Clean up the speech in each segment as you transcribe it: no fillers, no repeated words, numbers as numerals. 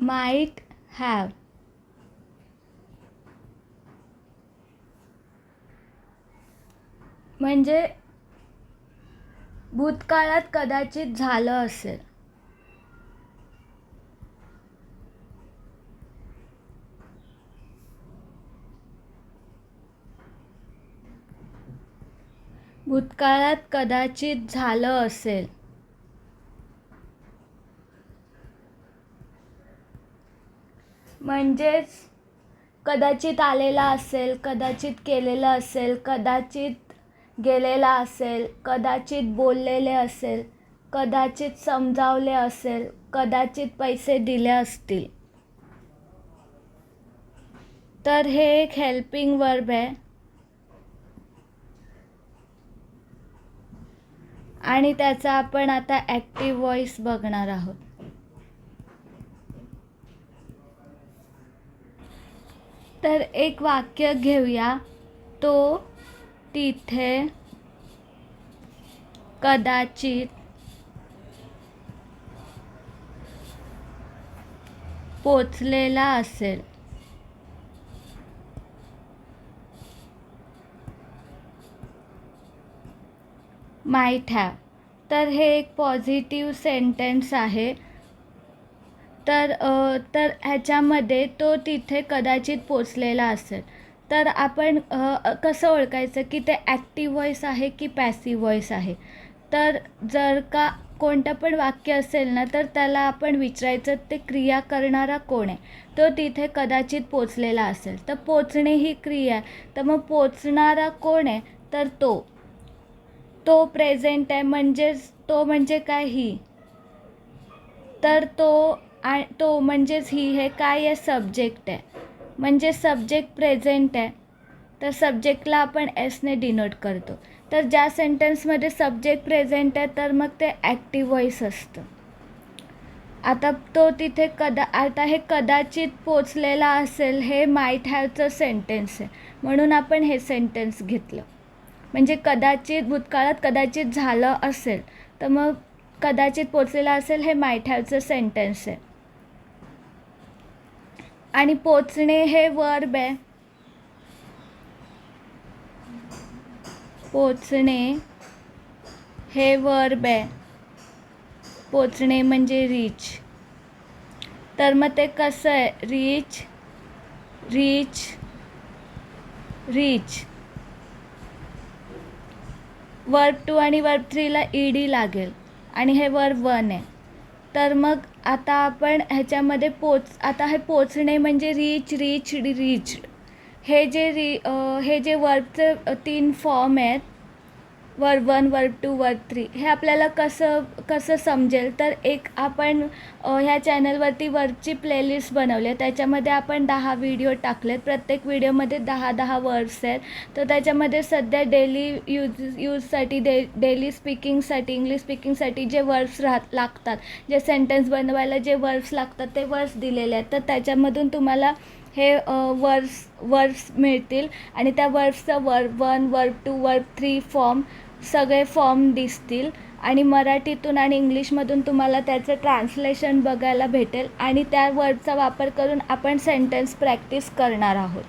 Might have. म्हणजे भूतकाळात कदाचित झालं असेल. भूतकाळात कदाचित झालं असेल. म्हणजेच कदाचित आलेला असेल, कदाचित केलेलं असेल, कदाचित गेलेला असेल, कदाचित बोललेले असेल, कदाचित समजावले असेल, कदाचित पैसे दिले असतील. तर हे एक हेल्पिंग वर्ब आहे आणि त्याचा आपण आता ॲक्टिव्ह व्हॉइस बघणार आहोत. तर एक वाक्य घेऊया. तो तिथे कदाचित पोचलेला असेल. Might have. तर हे एक पॉझिटिव्ह सेंटेन्स आहे. तर ह्याच्यामध्ये तो तिथे कदाचित पोचलेला असेल. तर आपण कसं ओळखायचं की ते ॲक्टिव्ह व्हॉइस आहे की पॅसिव्ह व्हॉइस आहे. तर जर का कोणतं पण वाक्य असेल ना, तर त्याला आपण विचारायचं ते क्रिया करणारा कोण आहे. तो तिथे कदाचित पोचलेला असेल. तर पोचणे ही क्रिया आहे. तर मग पोचणारा कोण आहे, तर तो प्रेझेंट आहे. म्हणजेच तो म्हणजे काय, ही. तर तो म्हणजेच ही हे काय आहे, सब्जेक्ट आहे. म्हणजे सब्जेक्ट प्रेझेंट आहे. तर सब्जेक्टला आपण एसने डिनोट करतो. तर ज्या सेंटेन्समध्ये सब्जेक्ट प्रेझेंट आहे तर मग ते ॲक्टिव्ह व्हॉइस असतं. आता तो तिथे आता हे कदाचित पोचलेला असेल हे माईट हॅवचं सेंटेन्स आहे. म्हणून आपण हे सेंटेन्स घेतलं. म्हणजे कदाचित भूतकाळात कदाचित झालं असेल, तर मग कदाचित पोचलेला असेल हे माईट हॅवचं सेंटेन्स आहे. आणि पोचणे हे वर्ब आहे. पोचणे हे वर्ब आहे. पोचणे म्हणजे रीच. तर मग ते कसं आहे, रीच रीच रीच. वर्ब 2 आणि वर्ब 3ला ईडी लागेल आणि हे वर्ब 1 आहे. तर मग आता आपण ह्याच्यामध्ये आता हे पोचणे म्हणजे रीच रीच रीच्ड. हे जे वर्बचे 3 फॉर्म आहेत, वर्ब 1, वर्ब 2, वर्ब 3, हे आपल्याला कसं समजेल. तर एक आपण ह्या चॅनलवरती वर्बची प्लेलिस्ट बनवली आहे. त्याच्यामध्ये आपण 10 व्हिडिओ टाकलेत. प्रत्येक व्हिडिओमध्ये 10 वर्ड्स आहेत. तर त्याच्यामध्ये सध्या डेली यूजसाठी डेली स्पीकिंगसाठी, इंग्लिश स्पीकिंगसाठी जे वर्ब्स लागतात, जे सेंटेन्स बनवायला जे वर्ब्स लागतात ते वर्ब्स दिलेले आहेत. तर त्याच्यामधून तुम्हाला हे वर्ब्स मिळतील आणि त्या वर्ब्सचं वर्ब 1, वर्ब 2, वर्ब 3 फॉर्म सगळे फॉर्म दिसतील. आणि मराठीतून आणि इंग्लिशमधून तुम्हाला त्याचं ट्रान्सलेशन बघायला भेटेल आणि त्या वर्डचा वापर करून आपण सेंटेन्स प्रॅक्टिस करणार आहोत.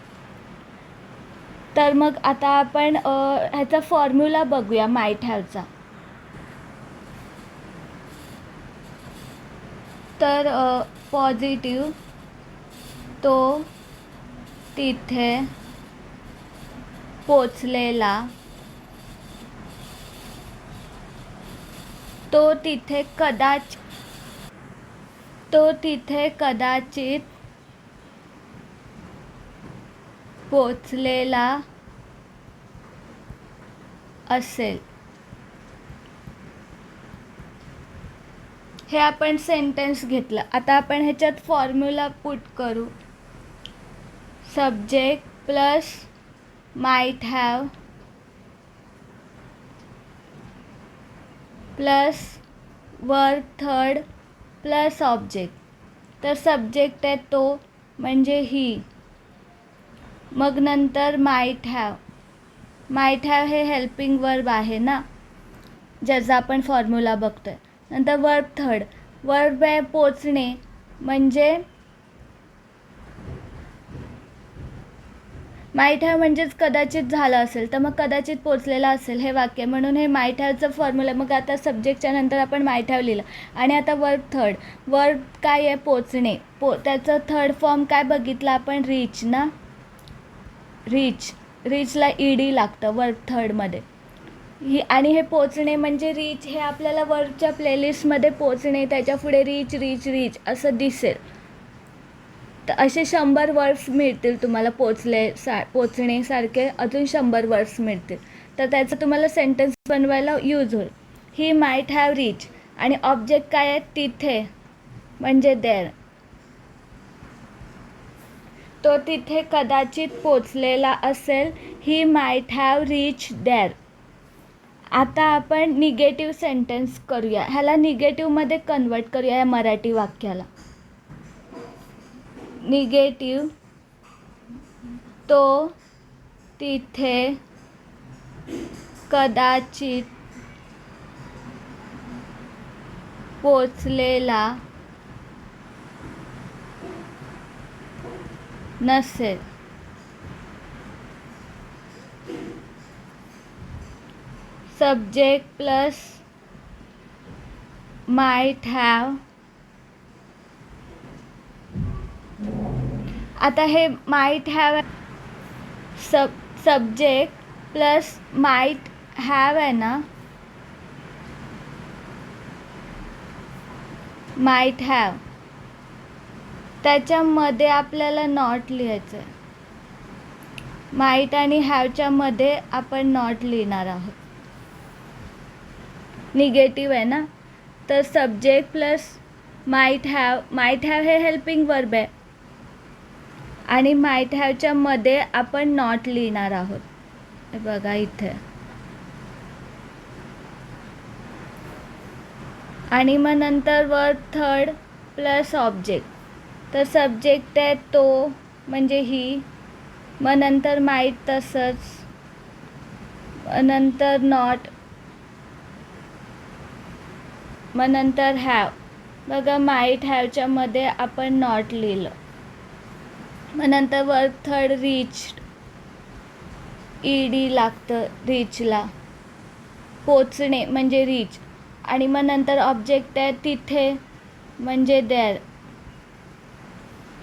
तर मग आता आपण ह्याचा फॉर्म्युला बघूया माईट हॅवचा. तर पॉझिटिव्ह, तो तिथे पोचलेला, तो तिथे कदाचित पोचलेला असेल. हे आपण सेंटेन्स घेतलं. आता आपण ह्याच्यात फॉर्म्युला पुट करू. Subject plus might have plus verb 3 plus object. तर सब्जेक्ट आहे तो म्हणजे ही. मग नंतर माईट हॅव. माईट हॅव हे हेल्पिंग वर्ब आहे ना, ज्याचा आपण फॉर्म्युला बघतोय. नंतर वर्ब 3, वर्ब आहे पोचणे म्हणजे माईट हॅव म्हणजेच कदाचित झालं असेल, तर मग कदाचित पोचलेला असेल हे वाक्य, म्हणून हे माईट हॅवचं फॉर्म्युला. मग आता सब्जेक्टच्या नंतर आपण माईट हॅव लिहिलं. आणि आता वर्ब थर्ड. वर्ब काय आहे? पोचणे. त्याचं थर्ड फॉर्म काय बघितलं आपण? रीच ना. रीचला ईडी लागतं वर्ब थर्डमध्ये. आणि हे पोचणे म्हणजे रीच, हे आपल्याला वर्बच्या प्लेलिस्टमध्ये पोचणे, त्याच्या पुढे रीच असं दिसेल. तर असे 100 वर्ड्स मिळतील तुम्हाला पोचणेसारखे अजून 100 वर्ड्स मिळतील. तर त्याचं तुम्हाला सेंटेन्स बनवायला यूज होईल. ही माईट हॅव रीच. आणि ऑब्जेक्ट काय आहे? तिथे म्हणजे देअर. तो तिथे कदाचित पोचलेला असेल. ही माईट हॅव रीच देअर. आता आपण निगेटिव्ह सेंटेन्स करूया. ह्याला निगेटिव्हमध्ये कन्वर्ट करूया या मराठी वाक्याला. निगेटिव्ह. तो तिथे कदाचित पोचलेला नसेल. Subject plus might have. आता हे might have subject plus might have आहे ना, माईट हॅव, त्याच्यामध्ये आपल्याला नॉट लिहायचं आहे. माईट आणि हॅवच्या मध्ये आपण नॉट लिहिणार आहोत. निगेटिव्ह आहे ना, तर सब्जेक्ट प्लस माईट हॅव हे हेल्पिंग वर्ब आहे आणि माईट हॅवच्या मध्ये आपण नॉट लिहिणार आहोत. हे बघा इथे. आणि मग नंतर वर्ब थर्ड प्लस ऑब्जेक्ट. तर सब्जेक्ट आहे तो म्हणजे ही, मग नंतर माईट, तसंच नंतर नॉट, मग नंतर हॅव. बघा माईट हॅवच्या मध्ये आपण नॉट लिहिलं. मग नंतर वर्ब थर्ड रीच्ड, ईडी लागतं रीचला. पोचणे म्हणजे रीच. आणि मग नंतर ऑब्जेक्ट आहे तिथे म्हणजे there.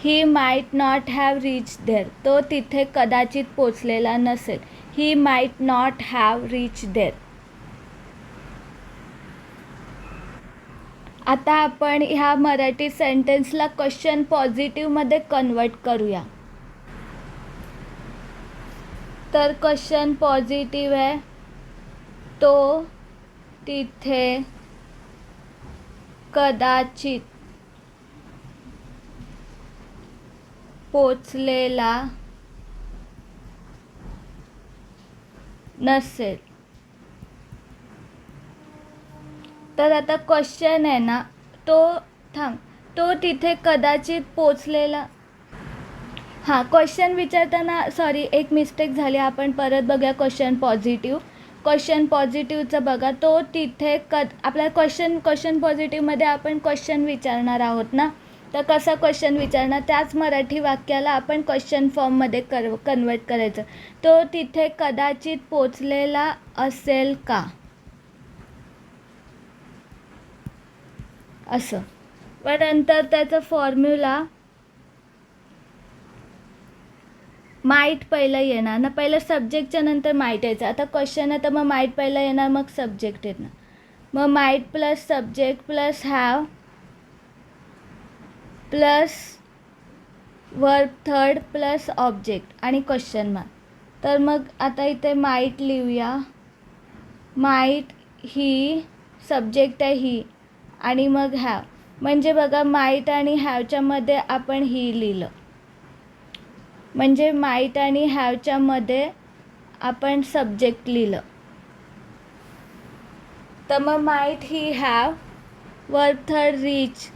He might not have reach there. तो तिथे कदाचित पोचलेला नसेल. He might not have reach there. आता आपण ह्या मराठी सेंटेन्सला क्वेश्चन पॉझिटिव्हमध्ये कन्वर्ट करूया. तर क्वेश्चन पॉझिटिव्ह आहे. तो तिथे कदाचित पोचलेला नसेल. तर आता क्वेश्चन आहे ना, तो तिथे कदाचित पोचलेला. हां, क्वेश्चन विचारताना सॉरी एक मिस्टेक झाली. आपण परत बघूया क्वेश्चन पॉझिटिव्ह. क्वेश्चन पॉझिटिव्हचं बघा. तो तिथे आपल्या क्वेश्चन पॉझिटिव्हमध्ये आपण क्वेश्चन विचारणार आहोत ना, तर कसा क्वेश्चन विचारणार? त्याच मराठी वाक्याला आपण क्वेश्चन फॉर्ममध्ये कन्वर्ट करायचं. तो तिथे कदाचित पोचलेला असेल का, असं. पण नंतर त्याचा फॉर्म्युला माईट पहिलं येणार ना. पहिलं सब्जेक्टच्या नंतर माईट यायचं. आता क्वेश्चन आहे तर मग माईट पहिलं येणार, मग सब्जेक्ट येणार. मग might plus subject plus have plus verb third plus object आणि क्वेश्चन मार्क. तर मग आता इथे माईट लिहूया. माईट ही सब्जेक्ट आहे ही, आणि मग हॅव. म्हणजे बघा माईट आणि हॅवच्या मध्ये आपण ही लिहिलं. म्हणजे माईट आणि हॅवच्या मध्ये आपण सब्जेक्ट लिहिलं. तर मग might he have, verb third reach.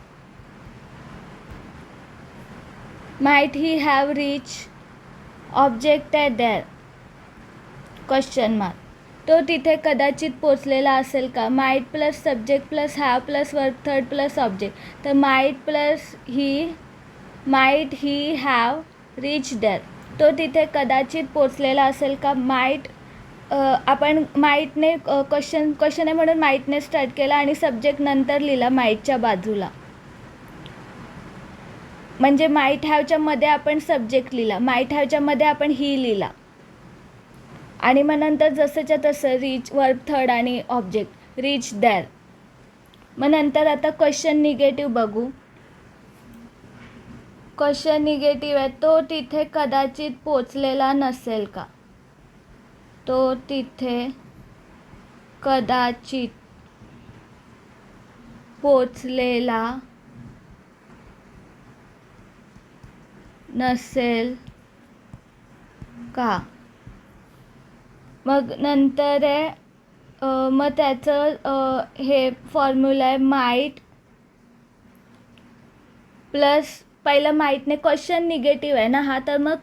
Might he have reach, object आहे देअर, क्वेश्चन मार्क. तो तिथे कदाचित पोचलेला असेल का. Might plus subject plus have plus verb third plus object. तर might plus he, might he have reach there. तो तिथे कदाचित पोचलेला असेल का. माईट आपण माईटने क्वेश्चन आहे म्हणून माईटने स्टार्ट केला आणि सब्जेक्ट नंतर लिहिला माईटच्या बाजूला. म्हणजे माईट हॅवच्या मध्ये आपण सब्जेक्ट लिहिला, माईट हॅवच्या मध्ये आपण ही लिहिला आणि मग नंतर जसंच्या तसं रीच वर्ब थर्ड आणि ऑब्जेक्ट रीच दॅर. मग नंतर आता क्वेश्चन निगेटिव्ह बघू. क्वेश्चन निगेटिव्ह आहे, तो तिथे कदाचित पोचलेला नसेल का. तो तिथे कदाचित पोचलेला नसेल का. मग नंतर आहे मग त्याचं हे फॉर्म्युला आहे माईट प्लस पहिलं माईटने क्वेश्चन निगेटिव्ह आहे ना हा, तर मग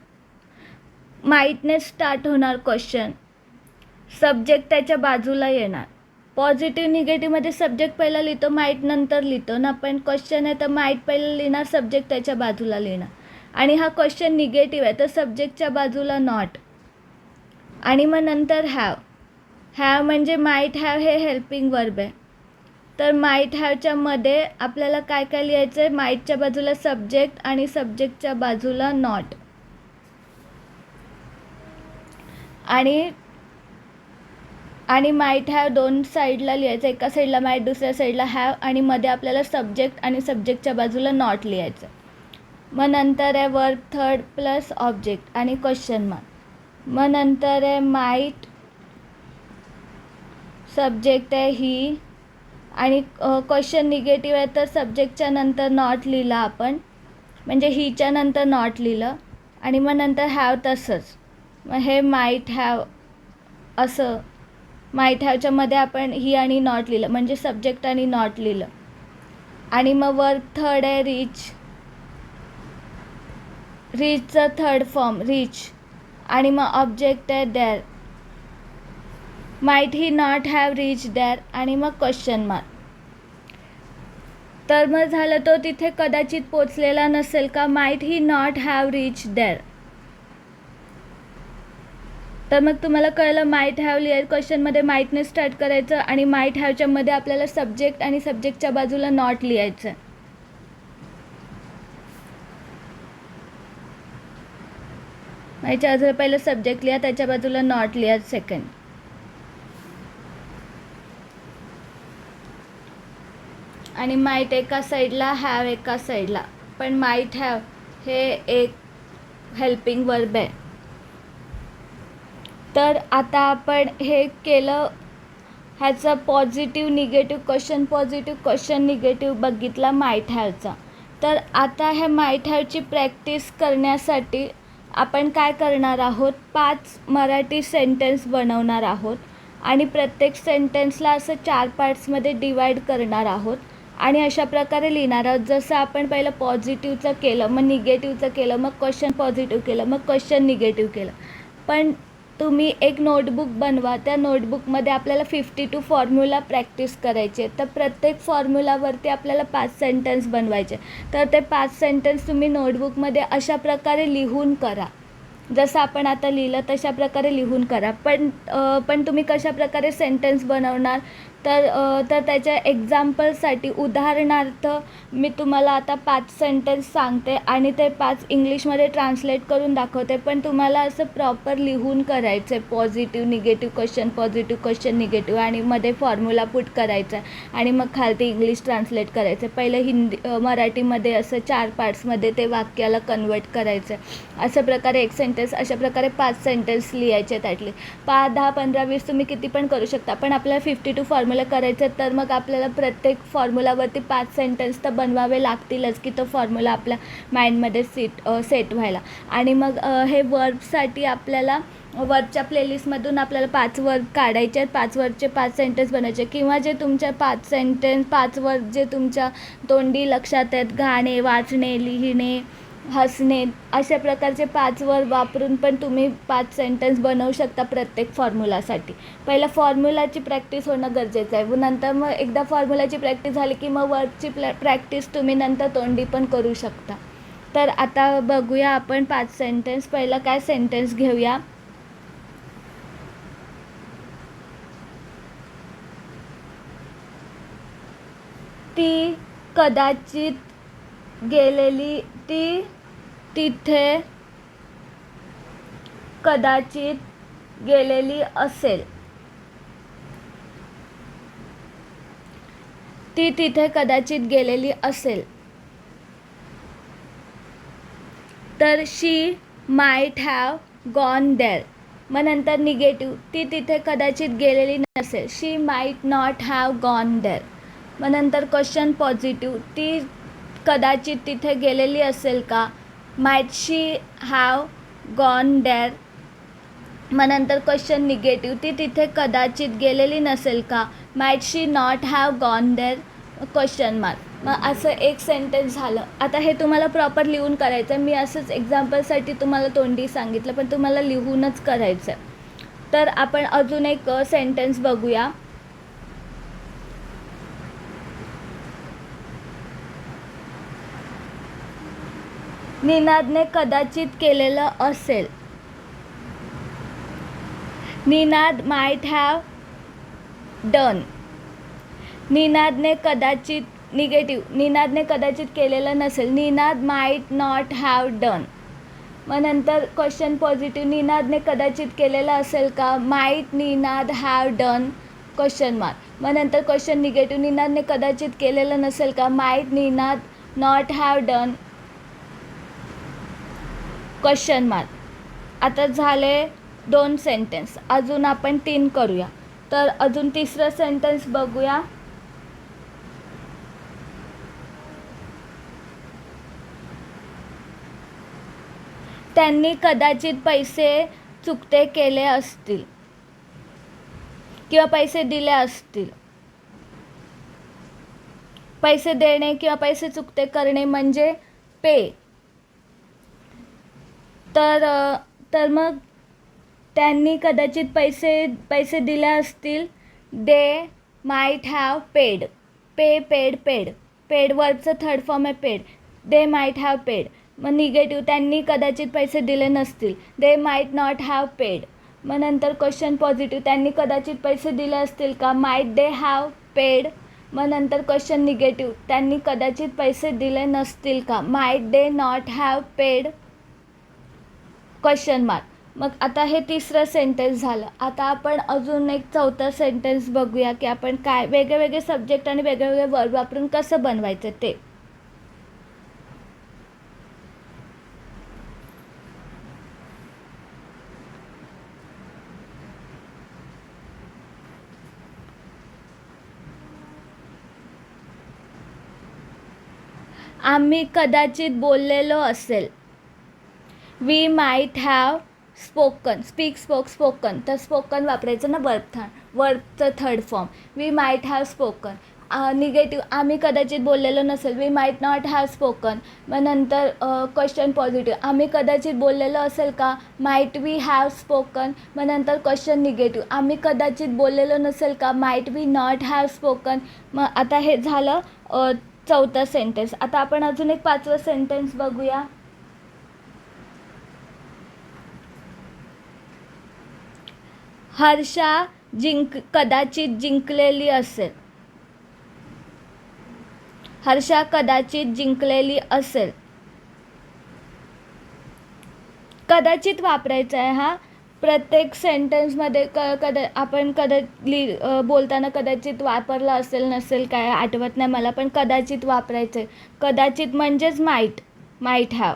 माईटने स्टार्ट होणार क्वेश्चन, सब्जेक्ट त्याच्या बाजूला येणार. पॉझिटिव्ह निगेटिव्हमध्ये सब्जेक्ट पहिला लिहितो, माईट नंतर लिहितो ना, पण क्वेश्चन आहे तर माईट पहिलं लिहिणार, सब्जेक्ट त्याच्या बाजूला लिहिणार. आणि हा क्वेश्चन निगेटिव्ह आहे तर सब्जेक्टच्या बाजूला नॉट. आणि मग नंतर हॅव म्हणजे माईट हॅव हे हेल्पिंग वर्ब आहे, तर माईट हॅवच्या मध्ये आपल्याला काय काय लिहायचं आहे. माईटच्या बाजूला सब्जेक्ट आणि सब्जेक्टच्या बाजूला नॉट. आणि माईट हॅव दोन साईडला लिहायचं, एका साईडला माईट दुसऱ्या साईडला हॅव आणि मध्ये आपल्याला सब्जेक्ट आणि सब्जेक्टच्या बाजूला नॉट लिहायचं. मग नंतर आहे वर्ब थर्ड प्लस ऑब्जेक्ट आणि क्वेश्चन मार्क. मग नंतर आहे माईट सब्जेक्ट आहे ही आणि क्वेश्चन निगेटिव्ह आहे तर सब्जेक्टच्या नंतर नॉट लिहिला आपण, म्हणजे हीच्या नंतर नॉट लिहिलं आणि मग नंतर हॅव तसंच. मग हे माईट हॅव असं, माईट हॅवच्या मध्ये आपण ही आणि नॉट लिहिलं म्हणजे सब्जेक्ट आणि नॉट लिहिलं. आणि मग वर्ब थर्ड आहे रीचचं थर्ड फॉर्म रीच आणि मग ऑब्जेक्ट आहे there. Might he not have reach there आणि मग क्वेश्चन मार्क. तर मग झालं तो तिथे कदाचित पोचलेला नसेल का. Might he not have reach there. तर मग तुम्हाला कळलं माईट हॅव लिहायचं, क्वेश्चनमध्ये माईटने स्टार्ट करायचं आणि माईट हॅवच्या मध्ये आपल्याला सब्जेक्ट आणि सब्जेक्टच्या बाजूला नॉट लिहायचं. याच्या बाजूला पहिलं सब्जेक्ट लिहा, त्याच्या बाजूला नॉट लिहा सेकंड. आणि माईट एका साईडला हॅव एका साईडला, पण माईट हॅव हे एक हेल्पिंग वर्ब आहे. तर आता आपण हे केलं, ह्याचा पॉझिटिव्ह निगेटिव्ह क्वेश्चन निगेटिव्ह बघितला माईट हॅवचा. तर आता ह्या माईट हॅवची प्रॅक्टिस करण्यासाठी आपण काय करणार आहोत, 5 मराठी सेंटेन्स बनवणार आहोत आणि प्रत्येक सेंटेन्सला असं 4 पार्ट्समध्ये डिवाईड करणार आहोत आणि अशा प्रकारे लिहिणार आहोत. जसं आपण पहिलं पॉझिटिव्हचं केलं, मग निगेटिव्हचं केलं, मग क्वेश्चन पॉझिटिव्ह केलं, मग क्वेश्चन निगेटिव्ह केलं. पण तुम्ही एक नोटबुक बनवा, त्या नोटबुकमध्ये आपल्याला 52 फॉर्म्युला प्रॅक्टिस करायचे. तर प्रत्येक फॉर्म्युलावरती आपल्याला 5 सेंटेन्स बनवायचे. तर ते 5 सेंटेन्स तुम्ही नोटबुकमध्ये अशा प्रकारे लिहून करा, जसं आपण आता लिहिलं तशा प्रकारे लिहून करा. पण तुम्ही कशा प्रकारे सेंटेन्स बनवणार तर त्याच्या एक्झाम्पलसाठी उदाहरणार्थ मी तुम्हाला आता 5 सेंटेन्स सांगते आणि ते 5 इंग्लिशमध्ये ट्रान्सलेट करून दाखवते, पण तुम्हाला असं प्रॉपर लिहून करायचं आहे. पॉझिटिव्ह निगेटिव्ह क्वेश्चन निगेटिव्ह आणि मध्ये फॉर्म्युला पुट करायचा आहे आणि मग खालती इंग्लिश ट्रान्सलेट करायचं आहे. पहिलं मराठीमध्ये असं 4 पार्ट्समध्ये ते वाक्याला कन्वर्ट करायचं आहे. अशा प्रकारे एक सेंटेन्स, अशा प्रकारे 5 सेंटेन्स लिहायचे. त्यातले 5, 10, 15, 20 तुम्ही किती पण करू शकता, पण आपल्याला 52 फॉर्म्युला करायचं. तर मग आपल्याला प्रत्येक फॉर्म्युलावरती 5 सेंटेन्स तर बनवावे लागतीलच की तो फॉर्म्युला आपल्या माइंडमध्ये सेट व्हायला. आणि मग हे वर्बसाठी आपल्याला वर्बच्या प्लेलिस्टमधून आपल्याला 5 वर्ब काढायचे आहेत, 5 वर्बचे 5 सेंटेन्स बनायचे किंवा जे तुमच्या 5 वर्ब जे तुमच्या तोंडी लक्षात आहेत, गाणे, वाचणे, लिहिणे, हसणे, अशा प्रकारचे 5 वर्ब वापरून पण तुम्ही 5 सेंटेन्स बनवू शकता प्रत्येक फॉर्म्युलासाठी. पहिला फॉर्म्युलाची प्रॅक्टिस होणं गरजेचं आहे. नंतर मग एकदा फॉर्म्युलाची प्रॅक्टिस झाली की मग वर्बची प्रॅक्टिस तुम्ही नंतर तोंडी पण करू शकता. तर आता बघूया आपण 5 सेंटेन्स. पहिलं काय सेंटेन्स घेऊया. ती कदाचित गेलेली, ती तिथे कदाचित गेलेली असेल. ती तिथे कदाचित गेलेली असेल. तर she might have gone there. मग नंतर निगेटिव्ह, ती तिथे कदाचित गेलेली नसेल. She might not have gone there. मग नंतर क्वेश्चन पॉझिटिव्ह, ती कदाचित तिथे गेलेली असेल का. Might she have gone there. मग नंतर क्वेश्चन निगेटिव्ह, ती तिथे कदाचित गेलेली नसेल का. Might she not have gone there question mark. मग असं एक सेंटेन्स झालं. आता हे तुम्हाला प्रॉपर लिहून करायचं. मी असंच एक्झाम्पलसाठी तुम्हाला तोंडी सांगितलं, पण तुम्हाला लिहूनच करायचं. तर आपण अजून एक सेंटेन्स बघूया. निनादने कदाचित केलेलं असेल. Ninad might have done. निनादने कदाचित, निगेटिव्ह, निनादने कदाचित केलेलं नसेल. Ninad might not have done. मग नंतर क्वेश्चन पॉझिटिव्ह, निनादने कदाचित केलेलं असेल का. Might Ninad have done question mark. मग नंतर क्वेश्चन निगेटिव्ह, निनादने कदाचित केलेलं नसेल का. Might Ninad not have done question mark. आता झाले 2 सेंटेन्स. अजून आपण 3 करूया. तर अजून तिसरं सेंटेन्स बघूया. त्यांनी कदाचित पैसे चुकते केले असतील किंवा पैसे दिले असतील. पैसे देणे किंवा पैसे चुकते करणे म्हणजे पे. तर मग त्यांनी कदाचित पैसे दिले असतील. They might have paid. Pay, paid, paid. Paid वर्बचं थर्ड फॉर्म आहे paid. They might have paid. मग निगेटिव्ह, त्यांनी कदाचित पैसे दिले नसतील. They might not have paid. मग नंतर क्वेश्चन पॉझिटिव्ह, त्यांनी कदाचित पैसे दिले असतील का. Might they have paid. मग नंतर क्वेश्चन निगेटिव्ह, त्यांनी कदाचित पैसे दिले नसतील का. Might they not have paid question mark. मग आता हे तिसरं सेंटेन्स झालं. आता आपण अजून एक चौथा सेंटेन्स बघूया की आपण काय वेगळे सब्जेक्ट आणि वेगळे वर्ब वापरून कसं बनवायचं ते. आम्ही कदाचित बोललेलो असेल. We might have spoken. Speak, spoke, spoken. तर स्पोकन वापरायचं ना वर्बचं third form. We might have spoken. Negative, आम्ही कदाचित बोललेलो नसेल. We might not have spoken. मग नंतर क्वेश्चन पॉझिटिव्ह, आम्ही कदाचित बोललेलो असेल का. Might we have spoken. मग नंतर क्वेश्चन निगेटिव्ह, आम्ही कदाचित बोललेलो नसेल का. Might we not have spoken. मग आता हे झालं चौथा सेंटेन्स. आता आपण अजून एक 5वं सेंटेन्स बघूया. हर्षा कदाचित जिंकलेली असेल. हर्षा कदाचित जिंकलेली असेल. कदाचित वापरायचं आहे हा प्रत्येक सेंटेन्समध्ये. आपण बोलताना कदाचित वापरलं असेल नसेल काय आठवत नाही मला, पण कदाचित वापरायचं आहे. कदाचित म्हणजेच माइट हॅव.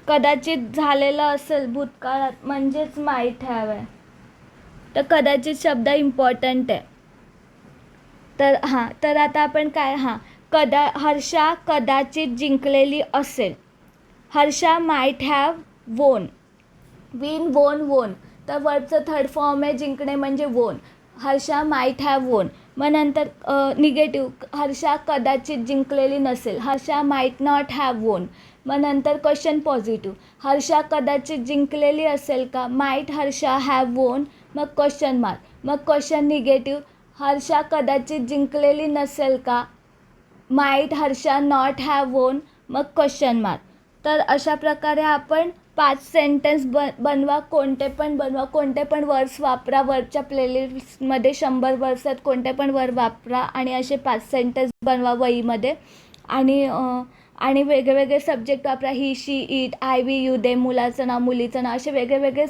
कदाचित झालेलं असेल भूतकाळात म्हणजेच माइट हॅव आहे. तर कदाचित शब्द इम्पॉर्टंट आहे. तर आता आपण काय हर्षा कदाचित जिंकलेली असेल. हर्षा माइट हॅव वोन. विन, वोन. तर वर्बचं थर्ड फॉर्म आहे जिंकणे म्हणजे वोन. हर्षा माइट हॅव वोन. मग नंतर निगेटिव्ह, हर्षा कदाचित जिंकलेली नसेल. हर्षा माइट नॉट हॅव वोन. मग नंतर क्वेश्चन पॉझिटिव्ह, हर्षा कदाचित जिंकलेली असेल का. माइट हर्षा हॅव वोन. मग क्वेश्चन मार्क. मग क्वेश्चन निगेटिव्ह, हर्षा कदाचित जिंकलेली नसेल का. माइट हर्षा नॉट हॅव वोन. मग क्वेश्चन मार्क. तर अशा प्रकारे आपण 5 सेंटेन्स बनवा, कोणते पण बनवा, कोणते पण वर्ड्स वापरा. वरच्या प्लेलिस्टमध्ये 100 वर्ड्स आहेत, कोणते पण वर्ड वापरा आणि असे 5 सेंटेन्स बनवा वहीमध्ये. आणि वेगवेगळे सब्जेक्ट वापरा. ही, शी, इट, आय, वी, यू, दे, मुलाचं नाव, मुलीचं नाव, असे वेगवेगळे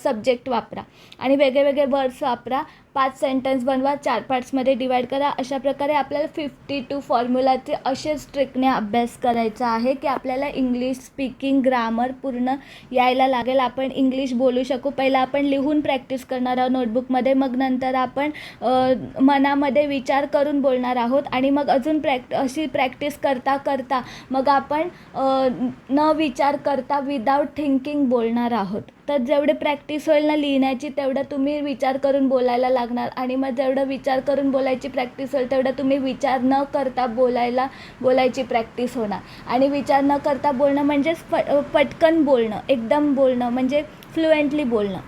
सब्जेक्ट वापरा आणि वेगवेगळे वर्ड्स वापरा. 5 सेंटेन्स बनवा, 4 पार्ट्समध्ये डिवाईड करा. अशा प्रकारे आपल्याला 52 फॉर्म्युलाचे असेच ट्रिकने अभ्यास करायचा आहे की आपल्याला इंग्लिश स्पीकिंग, ग्रामर पूर्ण यायला लागेल. आपण इंग्लिश बोलू शकू. पहिला आपण लिहून प्रॅक्टिस करणार आहोत नोटबुकमध्ये, मग नंतर आपण मनामध्ये विचार करून बोलणार आहोत आणि मग अजून अशी प्रॅक्टिस करता करता मग आपण न विचार करता विदाऊट थिंकिंग बोलणार आहोत. तर जेवढे प्रॅक्टिस होईल ना लिहिण्याची तेवढं तुम्ही विचार करून बोलायला लागणार आणि मग जेवढं विचार करून बोलायची प्रॅक्टिस होईल तेवढं तुम्ही विचार न करता बोलायची प्रॅक्टिस होणार. आणि विचार न करता बोलणं म्हणजेच पटकन बोलणं, एकदम बोलणं म्हणजे फ्लुएंटली बोलणं.